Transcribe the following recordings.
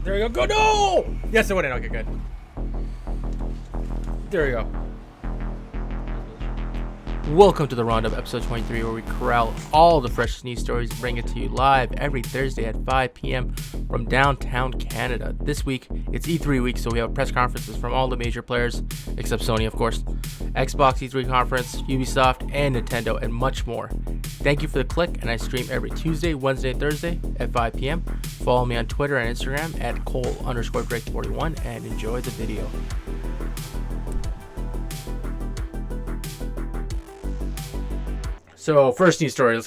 There we go. Go, no! Yes, it wouldn't. Okay, good. There we go. Welcome to the RNDUP episode 23, where we corral all the freshest news stories and bring it to you live every Thursday at 5 p.m. from downtown Canada. This week, it's E3 week, so we have press conferences from all the major players, except Sony, of course, Xbox E3 conference, Ubisoft, and Nintendo, and much more. Thank you for the click, and I stream every Tuesday, Wednesday, and Thursday at 5 p.m. Follow me on Twitter and Instagram at Cole_Drake41 and enjoy the video. So first news story, let's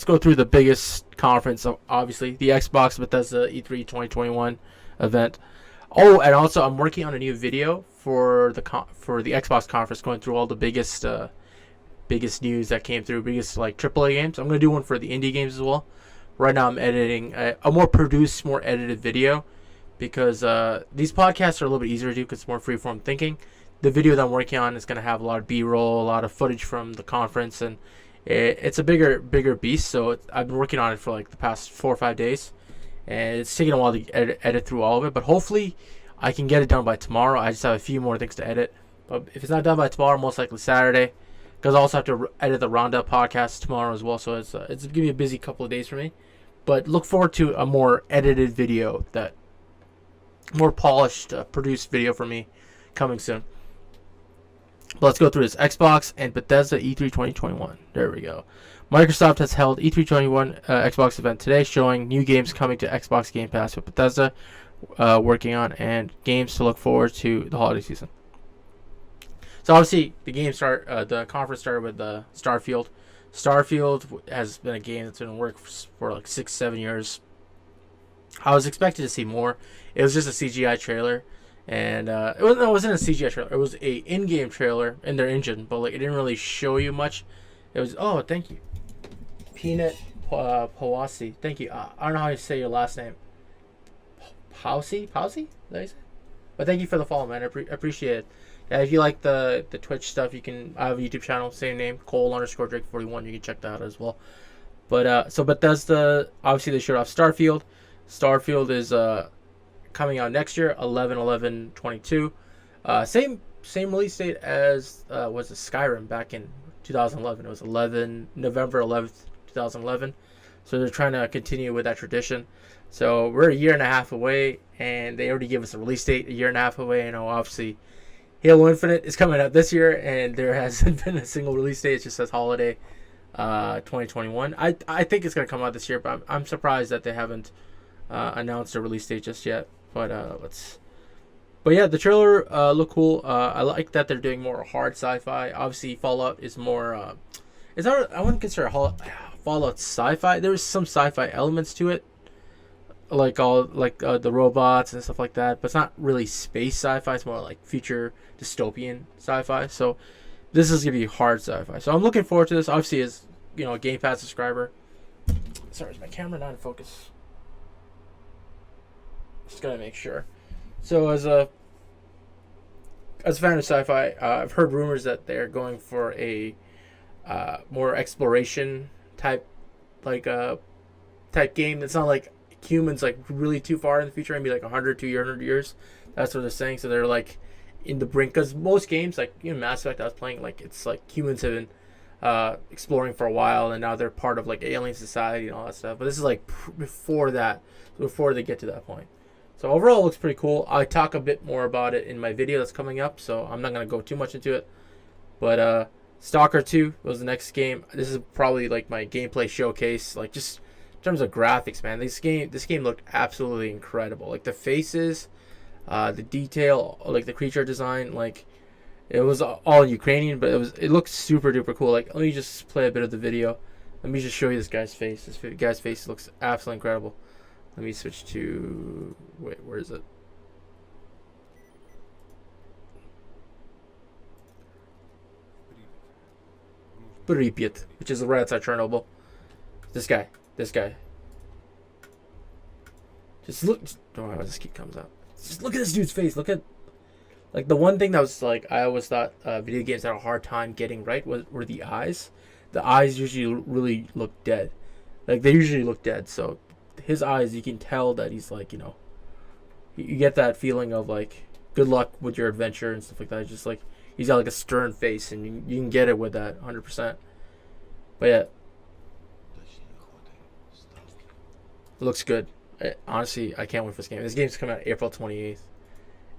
go through the biggest conference, obviously the Xbox Bethesda E3 2021 event. Oh, and also I'm working on a new video for the Xbox conference, going through all the biggest news that came through, biggest like AAA games. I'm gonna do one for the indie games as well. Right now I'm editing a more produced, more edited video because these podcasts are a little bit easier to do because it's more freeform thinking. The video that I'm working on is gonna have a lot of B-roll, a lot of footage from the conference, and it's a bigger beast. So I've been working on it for like the past 4 or 5 days, and it's taking a while to edit through all of it. But hopefully I can get it done by tomorrow. I just have a few more things to edit. But if it's not done by tomorrow, most likely Saturday, because I also have to edit the RNDUP podcast tomorrow as well. So it's going to be a busy couple of days for me. But look forward to a more edited video, that more polished, produced video for me coming soon. But let's go through this. Xbox and Bethesda E3 2021. There we go. Microsoft has held E3 2021 Xbox event today, showing new games coming to Xbox Game Pass with Bethesda working on, and games to look forward to the holiday season. So obviously the conference started with Starfield. Starfield has been a game that's been in work for like 6-7 years. I was expecting to see more. It was just a CGI trailer. And it wasn't a CGI trailer. It was a in-game trailer in their engine, but like it didn't really show you much. It was thank you, Peanut Pawasi. Thank you. I don't know how you say your last name. Pawsi? Did I say? But thank you for the follow, man. I appreciate it. Yeah, if you like the Twitch stuff, I have a YouTube channel, same name, Cole_Drake41. You can check that out as well. But so Bethesda, obviously they showed off Starfield. Starfield is coming out next year, 11/11/22. Same release date as was Skyrim back in 2011. It was November 11th, 2011. So they're trying to continue with that tradition. So we're a year and a half away, and they already gave us a release date a year and a half away. You know, obviously, Halo Infinite is coming out this year, and there hasn't been a single release date. It just says holiday 2021. I think it's gonna come out this year, but I'm surprised that they haven't announced a release date just yet. But yeah, the trailer looked cool. I like that they're doing more hard sci-fi. Obviously, Fallout is more. I wouldn't consider Fallout sci-fi. There's some sci-fi elements to it, like the robots and stuff like that. But it's not really space sci-fi. It's more like future dystopian sci-fi. So this is gonna be hard sci-fi. So I'm looking forward to this. Obviously, as a Game Pass subscriber. Sorry, is my camera not in focus? Just gotta make sure. So as a fan of sci-fi, I've heard rumors that they're going for a more exploration type game. That's not like humans like really too far in the future, maybe like 100, 200 years. That's what they're saying. So they're like in the brink, because most games like Mass Effect I was playing, like it's like humans have been exploring for a while, and now they're part of like alien society and all that stuff. But this is like before they get to that point. So overall, it looks pretty cool. I talk a bit more about it in my video that's coming up, so I'm not going to go too much into it. But Stalker 2 was the next game. This is probably like my gameplay showcase. Like just in terms of graphics, man, this game looked absolutely incredible. Like the faces, the detail, like the creature design, like it was all Ukrainian, but it looked super duper cool. Like let me just play a bit of the video. Let me just show you this guy's face. This guy's face looks absolutely incredible. Let me switch to... Wait, where is it? Pripyat, which is right outside Chernobyl. This guy. Just look... Oh, this key comes out. Just look at this dude's face. Look at... Like, the one thing that was, like, I always thought video games had a hard time getting right were the eyes. The eyes usually really look dead. Like, they usually look dead, so... His eyes, you can tell that he's like, You get that feeling of like good luck with your adventure and stuff like that. Just like he's got like a stern face, and you can get it with that 100%. But yeah, it looks good. Honestly, I can't wait for this game. This game's coming out April 28th.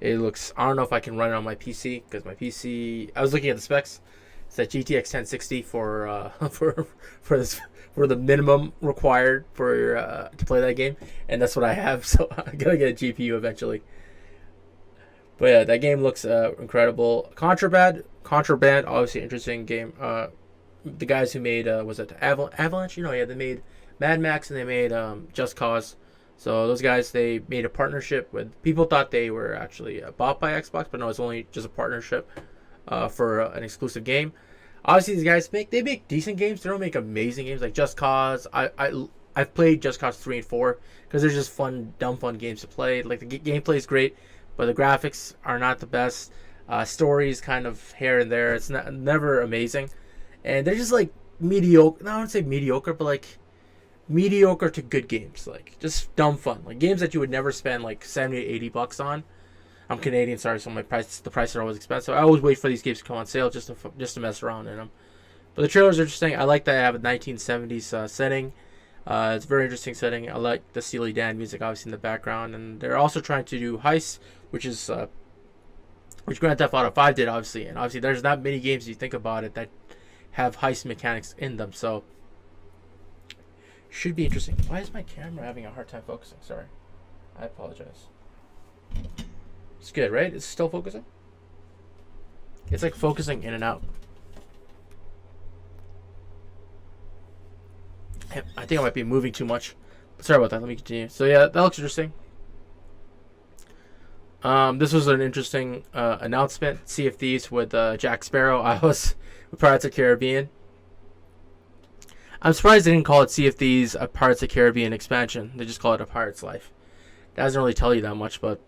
It looks. I don't know if I can run it on my PC because my PC. I was looking at the specs. It's that GTX 1060 for for this for the minimum required for to play that game, and that's what I have. So I'm gonna get a GPU eventually. But yeah, that game looks incredible. Contraband, obviously interesting game. The guys who made was it Avalanche? Yeah, they made Mad Max and they made Just Cause. So those guys, they made a partnership with. People thought they were actually bought by Xbox, but no, it's only just a partnership for an exclusive game. Obviously, these guys make decent games. They don't make amazing games like Just Cause. I've played Just Cause 3 and 4 because they're just dumb fun games to play. Like the gameplay is great, but the graphics are not the best. Stories kind of here and there. It's never amazing, and they're just like mediocre. No, I wouldn't say mediocre, but like mediocre to good games, like just dumb fun, like games that you would never spend like 70 to 80 bucks on. I'm Canadian, sorry, so the prices are always expensive. I always wait for these games to come on sale just to mess around in them. But the trailer's interesting. I like that I have a 1970s setting. It's a very interesting setting. I like the Steely Dan music obviously in the background, and they're also trying to do heists, which Grand Theft Auto 5 did obviously, and obviously there's not many games, if you think about it, that have heist mechanics in them. So should be interesting. Why is my camera having a hard time focusing? Sorry. I apologize. It's good, right? It's still focusing? It's like focusing in and out. I think I might be moving too much. Sorry about that. Let me continue. So yeah, that looks interesting. This was an interesting announcement. Sea of Thieves with Jack Sparrow. I was with Pirates of the Caribbean. I'm surprised they didn't call it Sea of Thieves a Pirates of the Caribbean expansion. They just call it a Pirate's Life. It doesn't really tell you that much, but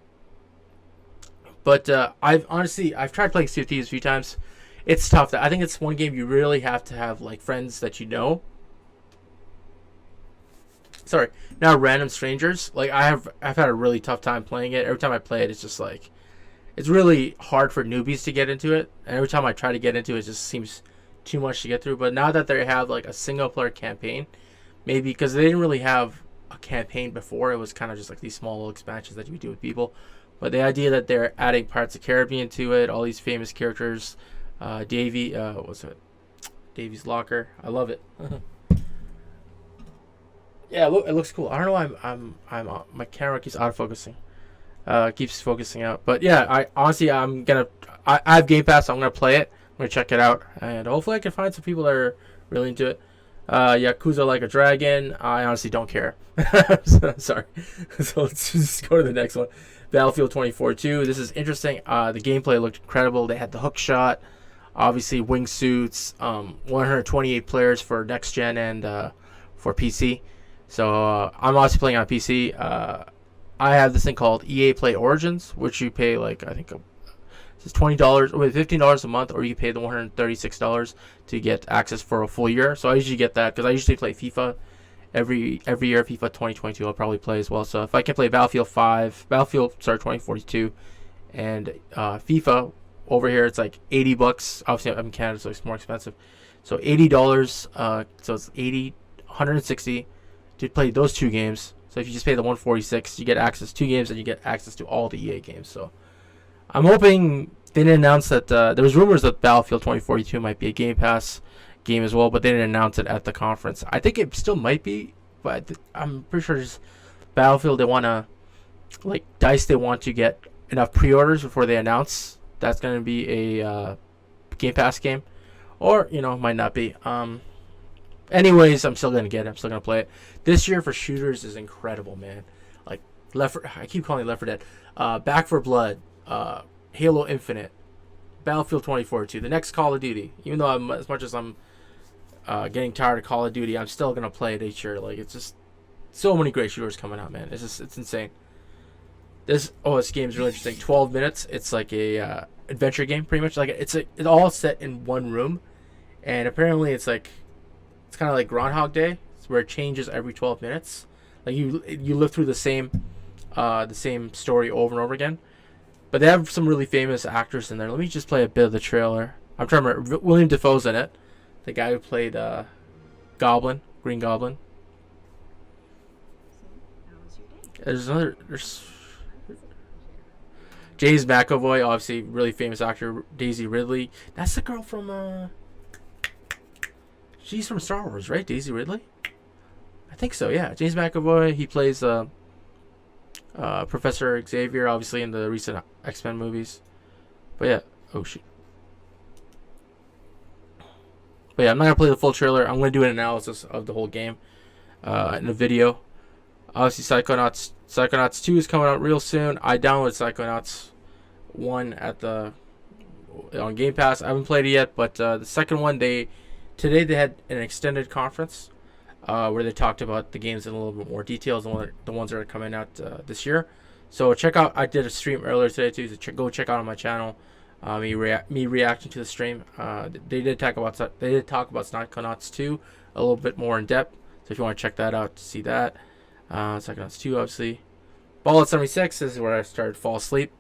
I've tried playing Sea of Thieves a few times. It's tough. I think it's one game you really have to have like friends that you know. Sorry, not random strangers. Like I've had a really tough time playing it. Every time I play it, it's just like it's really hard for newbies to get into it. And every time I try to get into it, it just seems too much to get through. But now that they have like a single player campaign, maybe because they didn't really have a campaign before, it was kind of just like these small little expansions that you would do with people. But the idea that they're adding Pirates of the Caribbean to it, all these famous characters, Davy's Locker, I love it. Yeah, it looks cool. I don't know why I'm my camera keeps autofocusing, keeps focusing out. But yeah, I have Game Pass, so I'm gonna play it. I'm gonna check it out, and hopefully I can find some people that are really into it. Yakuza Like a Dragon. I honestly don't care. Sorry. So let's just go to the next one. Battlefield 2042. This is interesting. The gameplay looked incredible. They had the hook shot, obviously wingsuits. 128 players for next gen and for PC. So I'm obviously playing on PC. I have this thing called EA Play Origins, which you pay like I think it's $20 or $15 a month, or you pay the $136 to get access for a full year. So I usually get that because I usually play FIFA every year. FIFA 2022 I'll probably play as well. So if I can play Battlefield 2042, and FIFA over here, it's like $80. Obviously I'm in Canada, so it's more expensive. So $80. So it's 160 to play those two games. So if you just pay the 146, you get access to 2 games, and you get access to all the EA games. So I'm hoping they didn't announce that. There was rumors that Battlefield 2042 might be a Game Pass game as well, but they didn't announce it at the conference. I think it still might be, but I'm pretty sure just Battlefield, they want to, like DICE, they want to get enough pre-orders before they announce that's going to be a Game Pass game, or might not be. Anyways, I'm still gonna get it. I'm still gonna play it. This year for shooters is incredible, man. Like I keep calling it Left 4 Dead, Back 4 Blood, Halo Infinite, Battlefield 2042, the next Call of Duty. Even though as much as I'm getting tired of Call of Duty, I'm still gonna play it each year. Like it's just so many great shooters coming out, man. It's insane. This game is really interesting. 12 minutes. It's like a adventure game, pretty much. Like it's all set in one room, and apparently it's kind of like Groundhog Day, where it changes every 12 minutes. Like you live through the same the same story over and over again. But they have some really famous actors in there. Let me just play a bit of the trailer. I'm trying to remember. William Dafoe's in it, the guy who played Goblin, Green Goblin. There's James McAvoy, obviously really famous actor. Daisy Ridley. That's the girl from she's from Star Wars, right? Daisy Ridley? I think so, yeah. James McAvoy, he plays Professor Xavier, obviously, in the recent X-Men movies. But yeah, oh shoot. But yeah, I'm not going to play the full trailer. I'm going to do an analysis of the whole game in a video. Obviously, Psychonauts 2 is coming out real soon. I downloaded Psychonauts 1 on Game Pass. I haven't played it yet, but the second one, today they had an extended conference where they talked about the games in a little bit more details than the ones that are coming out this year. So check out. I did a stream earlier today too. So go check out on my channel. Me reacting to the stream. They did talk about Psychonauts 2 a little bit more in depth. So if you want to check that out to see that. Psychonauts 2, obviously. Fallout 76 is where I started to fall asleep.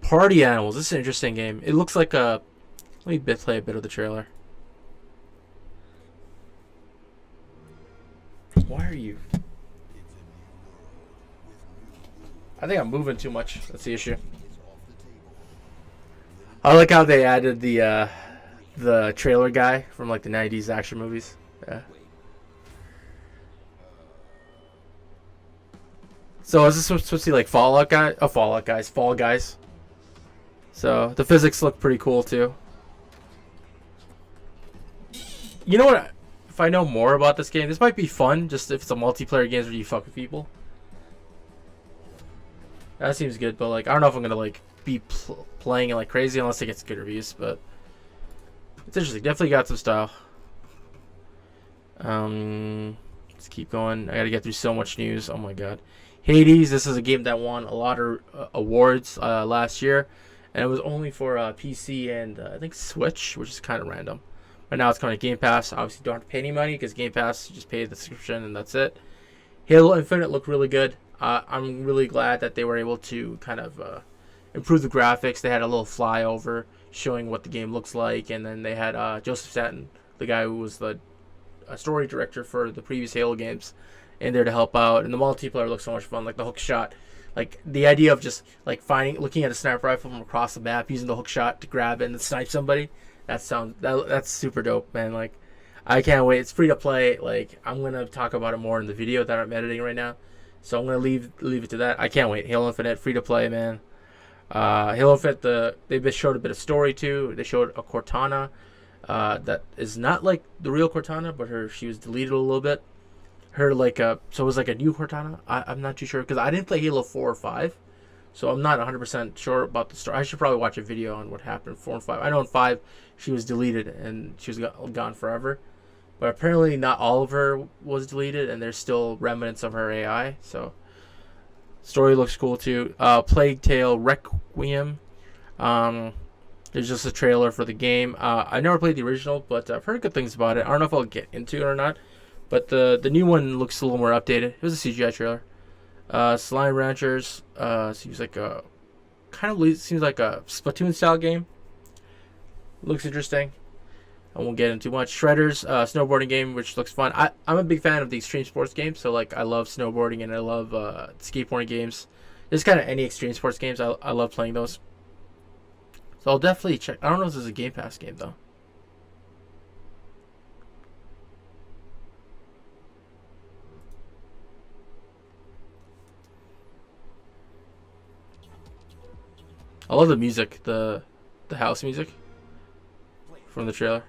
Party Animals. This is an interesting game. It looks like a... Let me play a bit of the trailer. Why are you... I think I'm moving too much. That's the issue. I like how they added the trailer guy from like the 90s action movies. Yeah. So is this supposed to be like Fall Guys? So the physics look pretty cool too. You know what? If I know more about this game, this might be fun. Just if it's a multiplayer game where you fuck with people. That seems good, but like I don't know if I'm gonna like be playing it like crazy unless it gets good reviews. But it's interesting. Definitely got some style. Let's keep going. I gotta get through so much news. Oh my god. Hades, this is a game that won a lot of awards last year, and it was only for PC and I think Switch, which is kind of random. But now it's coming to Game Pass. Obviously, you don't have to pay any money because Game Pass, you just pay the subscription and that's it. Halo Infinite looked really good. I'm really glad that they were able to kind of improve the graphics. They had a little flyover showing what the game looks like, and then they had Joseph Staten, the guy who was the story director for the previous Halo games, in there to help out. And the multiplayer looks so much fun, like the hook shot, like the idea of just like looking at a sniper rifle from across the map, using the hook shot to grab it and snipe somebody. That's super dope, man. Like I can't wait. It's free to play. Like I'm gonna talk about it more in the video that I'm editing right now, so I'm gonna leave it to that. I can't wait. Halo Infinite, free to play, man. Halo Infinite, they showed a bit of story too. They showed a Cortana that is not like the real Cortana, but she was deleted a little bit. So it was like a new Cortana. I'm not too sure because I didn't play Halo 4 or 5, so I'm not 100% sure about the story. I should probably watch a video on what happened in 4 and 5. I know in 5 she was deleted and she was gone forever, but apparently not all of her was deleted and there's still remnants of her AI. So story looks cool too. Plague Tale Requiem. There's just a trailer for the game. I never played the original, but I've heard good things about it. I don't know if I'll get into it or not. But the new one looks a little more updated. It was a CGI trailer. Slime Ranchers seems like a Splatoon style game. Looks interesting. I won't get into much. Shredders, snowboarding game, which looks fun. I'm a big fan of the extreme sports games. So like I love snowboarding and I love skateboarding games. Just kind of any extreme sports games. I love playing those. So I'll definitely check. I don't know if this is a Game Pass game though. I love the music, the house music from the trailer.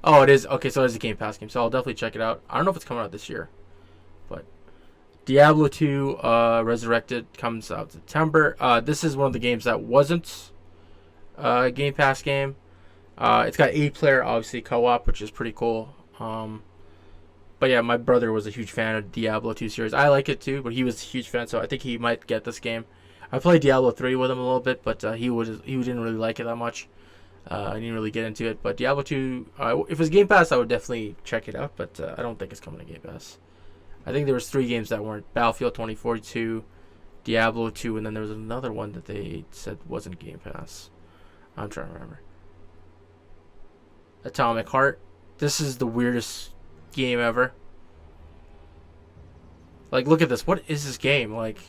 Oh, it is. Okay, so it is a Game Pass game, so I'll definitely check it out. I don't know if it's coming out this year, but Diablo 2 Resurrected comes out September. This is one of the games that wasn't a Game Pass game. It's got 8-player, obviously, co-op, which is pretty cool. But yeah, my brother was a huge fan of Diablo 2 series. I like it too, but he was a huge fan, so I think he might get this game. I played Diablo 3 with him a little bit, but he didn't really like it that much. I didn't really get into it. But Diablo 2, if it's Game Pass, I would definitely check it out, but I don't think it's coming to Game Pass. I think there was 3 games that weren't: Battlefield 2042, Diablo 2, and then there was another one that they said wasn't Game Pass. I'm trying to remember. Atomic Heart. This is the weirdest game ever. Like, look at this. What is this game? Like,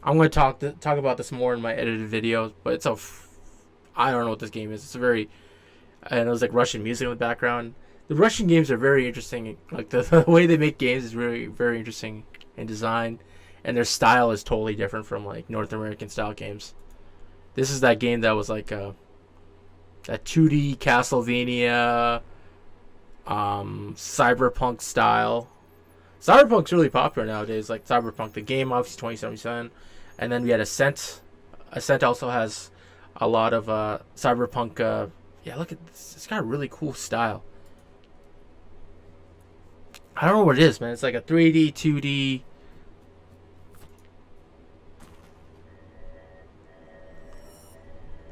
I'm going to talk about this more in my edited videos, but it's I don't know what this game is. It's a very, and it was like Russian music in the background. The Russian games are very interesting. Like, the way they make games is really very interesting in design, and their style is totally different from like North American style games. This is that game that was like that 2D Castlevania, cyberpunk style. Cyberpunk's really popular nowadays. Like Cyberpunk, the game, obviously 2077, and then we had Ascent. Ascent also has a lot of cyberpunk. Yeah, look at this. It's got a really cool style. I don't know what it is, man. It's like a 3D, 2D.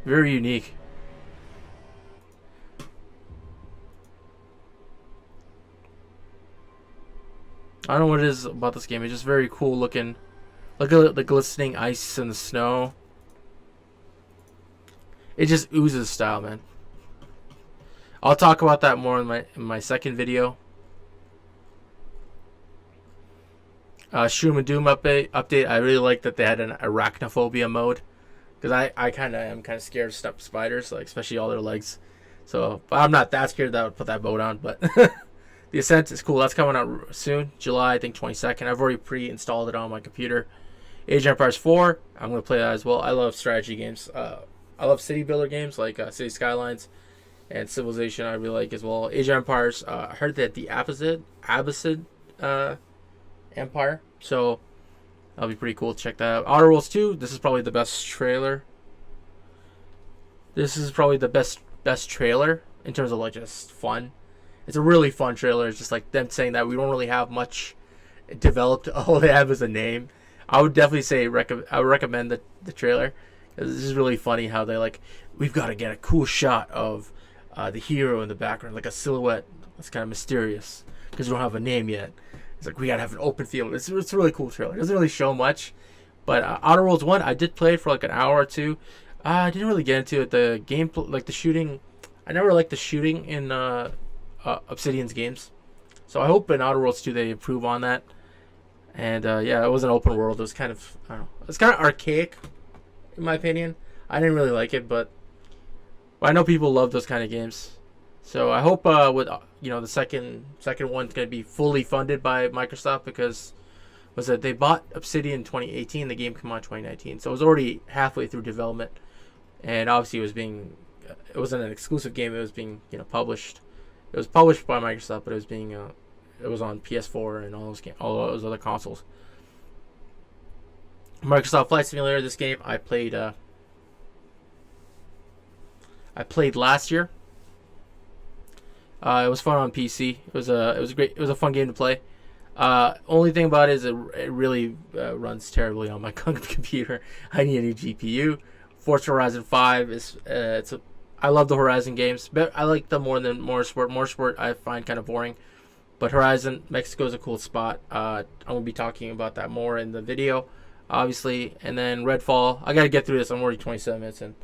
Very unique. I don't know what it is about this game. It's just very cool looking. Look at the glistening ice and the snow. It just oozes style, man. I'll talk about that more in my second video. Shroom and Doom update. I really like that they had an arachnophobia mode, because I kind of am scared of spiders, like especially all their legs. So, but I'm not that scared that I would put that mode on. But the Ascent is cool. That's coming out soon, July, I think 22nd. I've already pre-installed it on my computer. Age of Empires 4. I'm gonna play that as well. I love strategy games. I love city builder games like City Skylines and Civilization. I really like as well. Age of Empires. I heard that the Abbasid Empire. So that'll be pretty cool to check that out. Outer Worlds 2. This is probably the best trailer. This is probably the best trailer in terms of like just fun. It's a really fun trailer. It's just like them saying that we don't really have much developed. All they have is a name. I would definitely say I would recommend the trailer. This is really funny how they like, we've got to get a cool shot of the hero in the background, like a silhouette that's kind of mysterious because we don't have a name yet. It's like we gotta have an open field. It's a really cool trailer. It doesn't really show much, but Outer Worlds 1, I did play it for like an hour or two. I didn't really get into it. The game, like the shooting, I never liked the shooting in Obsidian's games. So I hope in Outer Worlds 2 they improve on that. And yeah, it was an open world. It was kind of, I don't know, it's kind of archaic, in my opinion. I didn't really like it, but I know people love those kind of games. So I hope with the second one's gonna be fully funded by Microsoft, because they bought Obsidian in 2018. The game came out in 2019, so it was already halfway through development, and obviously it wasn't an exclusive game. It was being published. It was published by Microsoft, but it was on PS4 and all those other consoles. Microsoft Flight Simulator. This game I played last year. It was fun on PC. It was a fun game to play. Only thing about it is it really runs terribly on my computer. I need a new GPU. Forza Horizon 5 is I love the Horizon games, but I like them more than Motorsport. Motorsport I find kind of boring, but Horizon Mexico is a cool spot. I'm gonna be talking about that more in the video, obviously. And then Redfall. I gotta get through this. I'm already 27 minutes and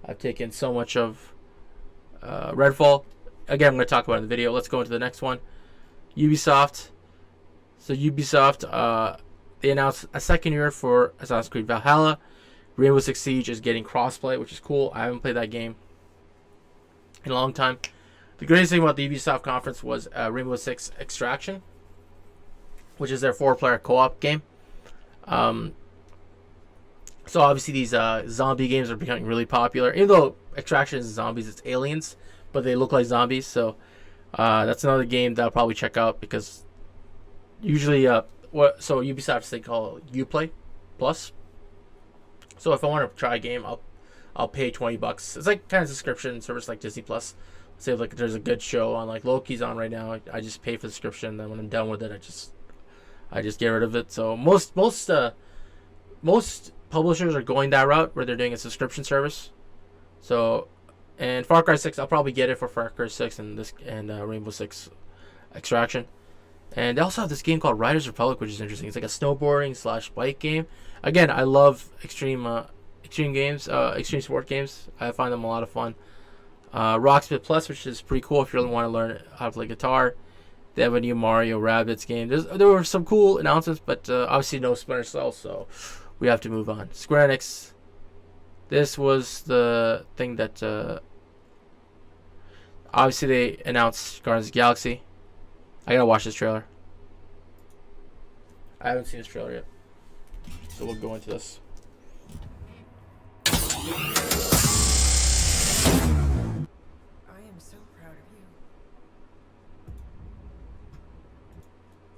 I've taken so much of Redfall. Again, I'm going to talk about it in the video. Let's go into the next one. Ubisoft. So Ubisoft, they announced a second year for Assassin's Creed Valhalla. Rainbow Six Siege is getting crossplay, which is cool. I haven't played that game in a long time. The greatest thing about the Ubisoft conference was Rainbow Six Extraction, which is their 4-player co-op game. So obviously these zombie games are becoming really popular. Even though Extraction isn't zombies, it's aliens, but they look like zombies. So that's another game that I'll probably check out, because usually Ubisoft, they call it Uplay Plus. So if I want to try a game, I'll pay $20. It's like kind of subscription service like Disney Plus. Say like there's a good show on, like Loki's on right now. I just pay for the subscription. Then when I'm done with it, I just get rid of it. So most publishers are going that route where they're doing a subscription service. So, and Far Cry 6, I'll probably get it for Far Cry 6 and Rainbow Six Extraction. And they also have this game called Riders Republic, which is interesting. It's like a snowboarding / bike game. Again, I love extreme games, extreme sport games. I find them a lot of fun. Rocksmith Plus, which is pretty cool if you really want to learn how to play guitar. They have a new Mario Rabbids game. There were some cool announcements, but obviously no Splinter Cell, so we have to move on. Squarenenix. This was the thing that obviously they announced Guardians of the Galaxy. I gotta watch this trailer. I haven't seen this trailer yet, so we'll go into this. I am so proud of you.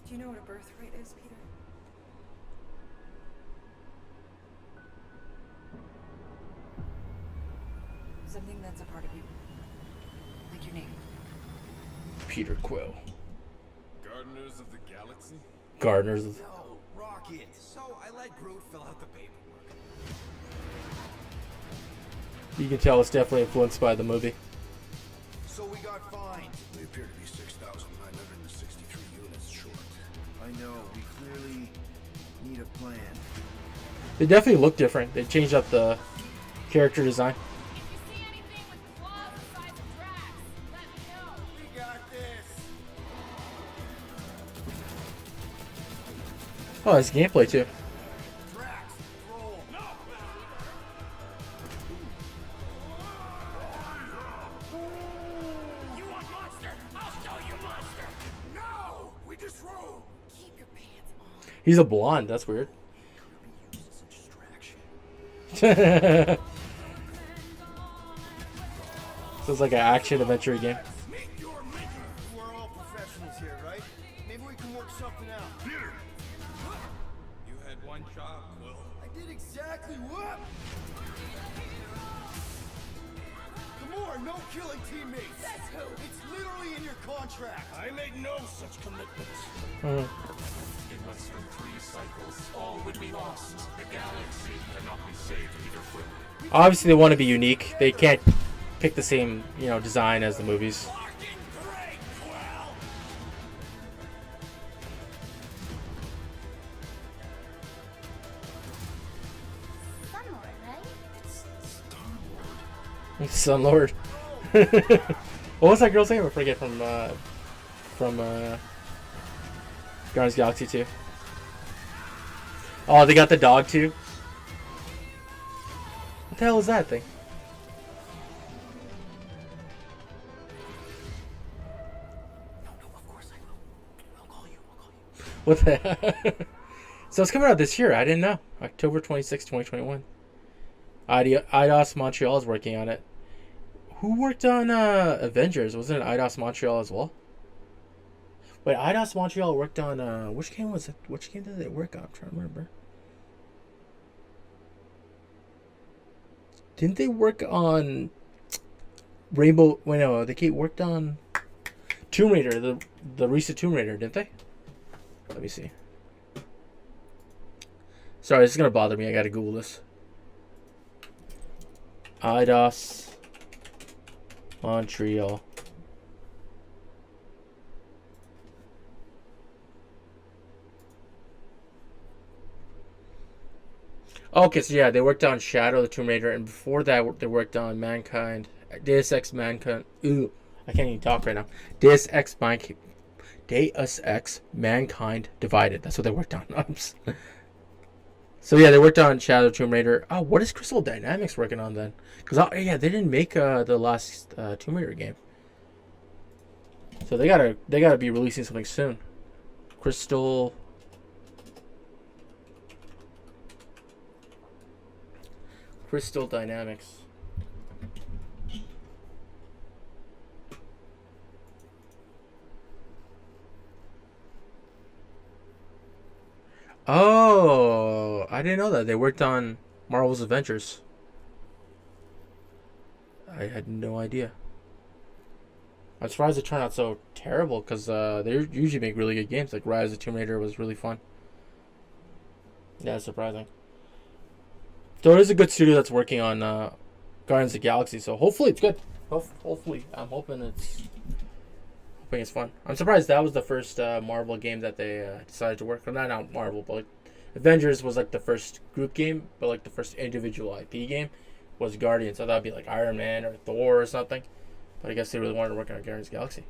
Do you know what a birthright is, Peter? Something that's a part of you. Like your name. Peter Quill. Gardeners of the Galaxy? Gardeners. No, Rocket. So I let Groot fill out the paperwork. You can tell it's definitely influenced by the movie. So we got fined. We appear to be 6,963 units short. I know, we clearly need a plan. They definitely look different. They changed up the character design. If you see anything with claws the size of Drax, let me know. We got this. Oh, it's gameplay too. Drax, roll. No. You want monster? I'll show you monster. No, we just roll. Keep your pants on. He's a blonde. That's weird. Could be used as a distraction. Sounds like an action adventure game. Meet your maker. We're all professionals here, right? Maybe we can work something out. Peter! You had one job, Quill. I did exactly what? Gamora, no killing teammates. That's who. It's literally in your contract. I made no such commitments. Mhm. In less than 3 cycles, all would be lost. The galaxy cannot be saved, Peter Quill. Obviously, they want to be unique. They can't pick the same, design as the movies. Fucking great, Quill. Sun Lord. What was that girl's name? I forget from Guardians of the Galaxy 2. Oh, they got the dog too. What the hell is that thing? No, of course I will. I'll call you. What the hell? So it's coming out this year. I didn't know. October 26, 2021. Eidos Montreal is working on it. Who worked on Avengers? Wasn't it Eidos Montreal as well? Wait, Eidos Montreal worked on which game was it? Which game did they work on? I'm trying to remember. Didn't they work on Rainbow? Wait, no, they worked on Tomb Raider, the recent Tomb Raider, didn't they? Let me see. Sorry, this is gonna bother me. I gotta Google this. Eidos Montreal. Okay, so yeah, they worked on Shadow the Tomb Raider, and before that, they worked on Mankind, Deus Ex Mankind. Ooh, I can't even talk right now. Deus Ex Mankind Divided. That's what they worked on. So yeah, they worked on Shadow Tomb Raider. Oh, what is Crystal Dynamics working on then? Because yeah, they didn't make the last Tomb Raider game, so they gotta be releasing something soon. Crystal Dynamics. Oh, I didn't know that. They worked on Marvel's Avengers. I had no idea. I'm surprised it turned out so terrible because they usually make really good games. Like Rise of the Tomb Raider was really fun. Yeah, it's surprising. So it is a good studio that's working on Guardians of the Galaxy. So hopefully it's good. Hopefully, I'm hoping think it's fun. I'm surprised that was the first Marvel game that they decided to work on. Not Marvel, but like, Avengers was like the first group game, but like the first individual IP game was Guardians. So that'd be like Iron Man or Thor or something. But I guess they really wanted to work on Guardians of the Galaxy.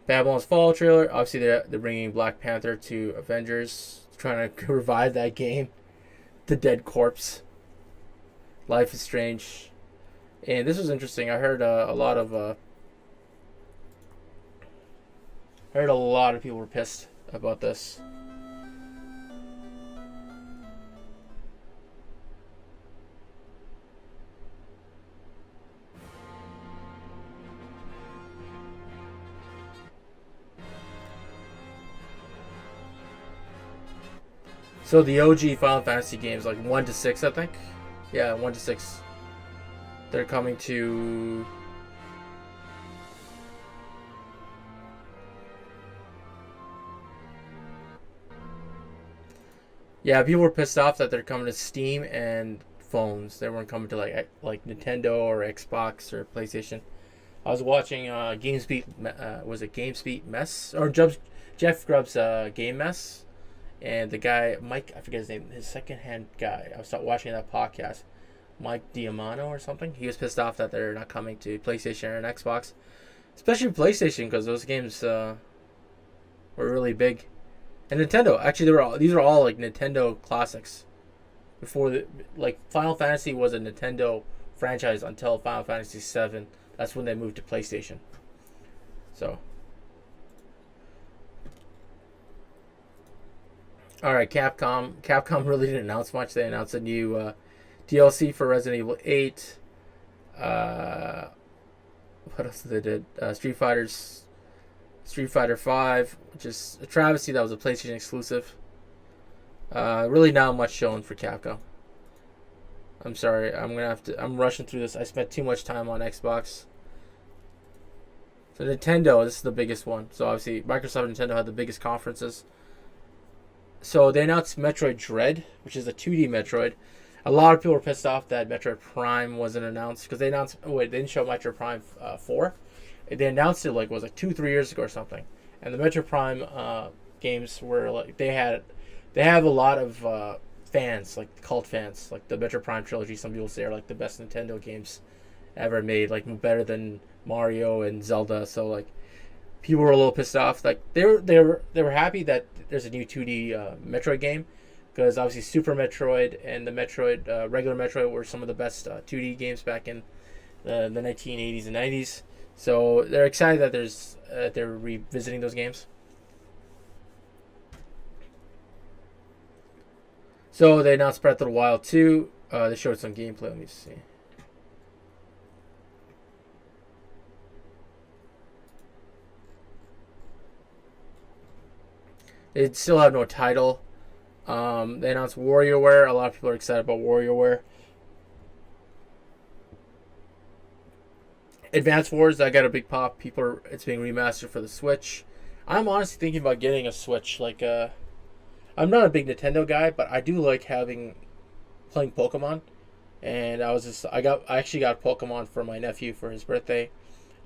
Babylon's Fall trailer. Obviously, they're bringing Black Panther to Avengers, trying to revive that game. The Dead Corpse. Life is Strange. And this was interesting. I heard a lot of people were pissed about this. So the OG Final Fantasy games, like 1 to 6, I think. Yeah, 1 to 6. They're coming to... Yeah, people were pissed off that they're coming to Steam and phones. They weren't coming to like Nintendo or Xbox or PlayStation. I was watching GameSpeak, was it GameSpeak Mess? Or Jeff Grubb's Game Mess. And the guy, Mike, I forget his name, his secondhand guy. I was watching that podcast, Mike Diamano or something. He was pissed off that they're not coming to PlayStation and Xbox, especially PlayStation, because those games were really big. And Nintendo, actually, these are all like Nintendo classics. Before like Final Fantasy was a Nintendo franchise until Final Fantasy VII. That's when they moved to PlayStation. So. All right, Capcom. Capcom really didn't announce much. They announced a new DLC for Resident Evil 8. What else did they did? Street Fighter 5, which is a travesty. That was a PlayStation exclusive. Really not much shown for Capcom. I'm sorry. I'm rushing through this. I spent too much time on Xbox. So Nintendo, this is the biggest one. So obviously Microsoft and Nintendo had the biggest conferences. So they announced Metroid Dread, which is a 2D Metroid. A lot of people were pissed off that Metroid Prime wasn't announced because they didn't show Metroid Prime 4. They announced it like 2-3 years ago or something. And the Metroid Prime games were like they have a lot of fans, like cult fans, like the Metroid Prime trilogy. Some people say are like the best Nintendo games ever made, like better than Mario and Zelda. So like people were a little pissed off. Like they were happy that there's a new 2D Metroid game, because obviously Super Metroid and the Metroid regular Metroid were some of the best 2D games back in the 1980s and 90s. So they're excited that they're revisiting those games. So they announced Breath of the Wild 2. They showed some gameplay. Let me see. They still have no title. They announced WarioWare. A lot of people are excited about WarioWare. Advance Wars, I got a big pop. It's being remastered for the Switch. I'm honestly thinking about getting a Switch. I'm not a big Nintendo guy, but I do like playing Pokemon. And I actually got Pokemon for my nephew for his birthday,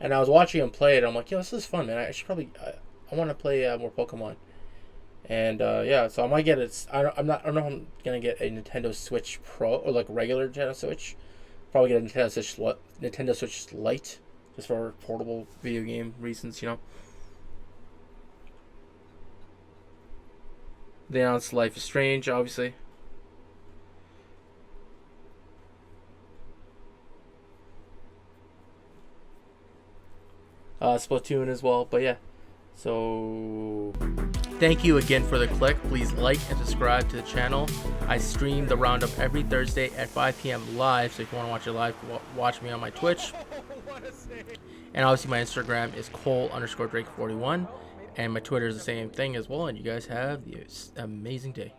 and I was watching him play it. I'm like, yo, this is fun, man. I want to play more Pokemon. And so I might get it. I don't know if I'm gonna get a Nintendo Switch Pro or like regular Nintendo Switch. Probably get a Nintendo Switch Lite, just for portable video game reasons, you know. They announced Life is Strange, obviously. Splatoon as well, but yeah. So thank you again for the click. Please like and subscribe to the channel. I stream the roundup every Thursday at 5 p.m. live, so if you want to watch it live, watch me on my Twitch. And obviously my Instagram is Cole_Drake41, and my Twitter is the same thing as well. And you guys have the amazing day.